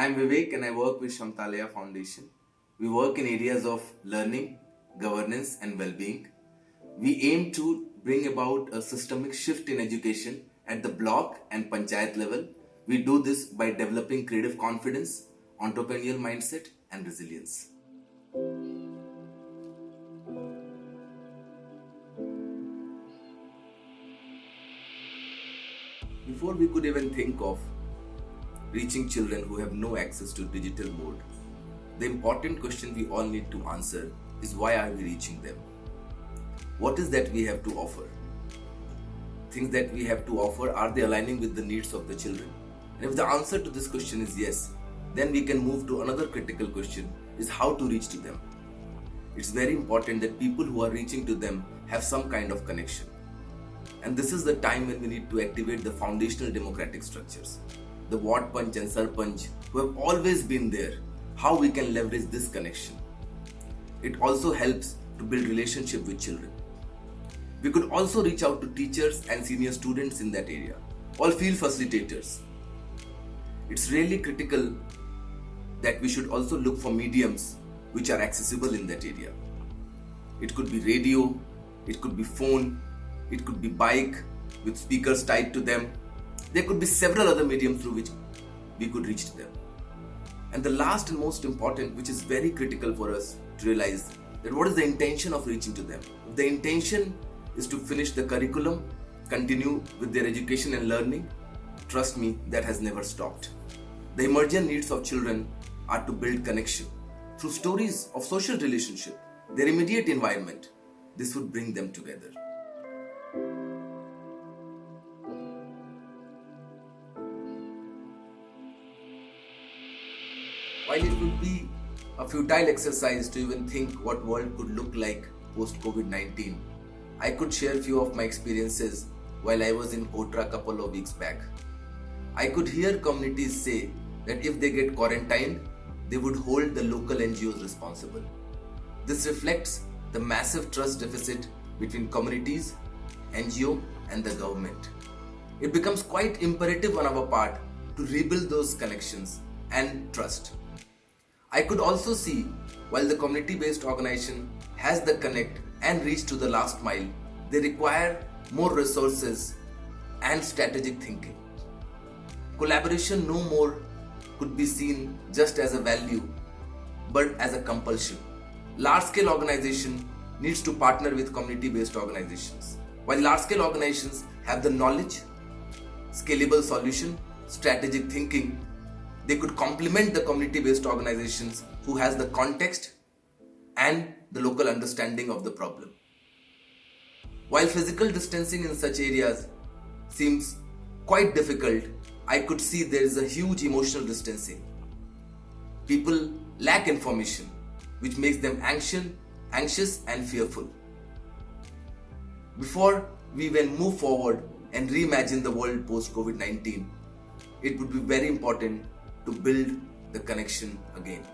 I'm Vivek and I work with Shamtalaya Foundation. We work in areas of learning, governance and well-being. We aim to bring about a systemic shift in education at the block and panchayat level. We do this by developing creative confidence, entrepreneurial mindset and resilience. Before we could even think of reaching children who have no access to digital mode, the important question we all need to answer is why are we reaching them? What is that we have to offer? Things that we have to offer, are they aligning with the needs of the children? And if the answer to this question is yes, then we can move to another critical question, is how to reach to them. It's very important that people who are reaching to them have some kind of connection. And this is the time when we need to activate the foundational democratic structures. The ward panch and sarpanch who have always been there, how we can leverage this connection. It also helps to build relationship with children. We could also reach out to teachers and senior students in that area, all field facilitators. It's really critical that we should also look for mediums which are accessible in that area. It could be radio, it could be phone, it could be bike with speakers tied to them. There could be several other mediums through which we could reach to them. And the last and most important, which is very critical for us to realize, that what is the intention of reaching to them? If the intention is to finish the curriculum, continue with their education and learning, trust me, that has never stopped. The emergent needs of children are to build connection through stories of social relationship, their immediate environment. This would bring them together. While it would be a futile exercise to even think what world could look like post COVID-19, I could share a few of my experiences while I was in Kotra a couple of weeks back. I could hear communities say that if they get quarantined, they would hold the local NGOs responsible. This reflects the massive trust deficit between communities, NGO and the government. It becomes quite imperative on our part to rebuild those connections and trust. I could also see, while the community-based organization has the connect and reach to the last mile, they require more resources and strategic thinking. Collaboration no more could be seen just as a value, but as a compulsion. Large-scale organization needs to partner with community-based organizations. While large-scale organizations have the knowledge, scalable solution, strategic thinking, they could complement the community-based organizations who has the context and the local understanding of the problem. While physical distancing in such areas seems quite difficult, I could see there is a huge emotional distancing. People lack information, which makes them anxious and fearful. Before we even move forward and reimagine the world post-COVID-19, it would be very important to build the connection again.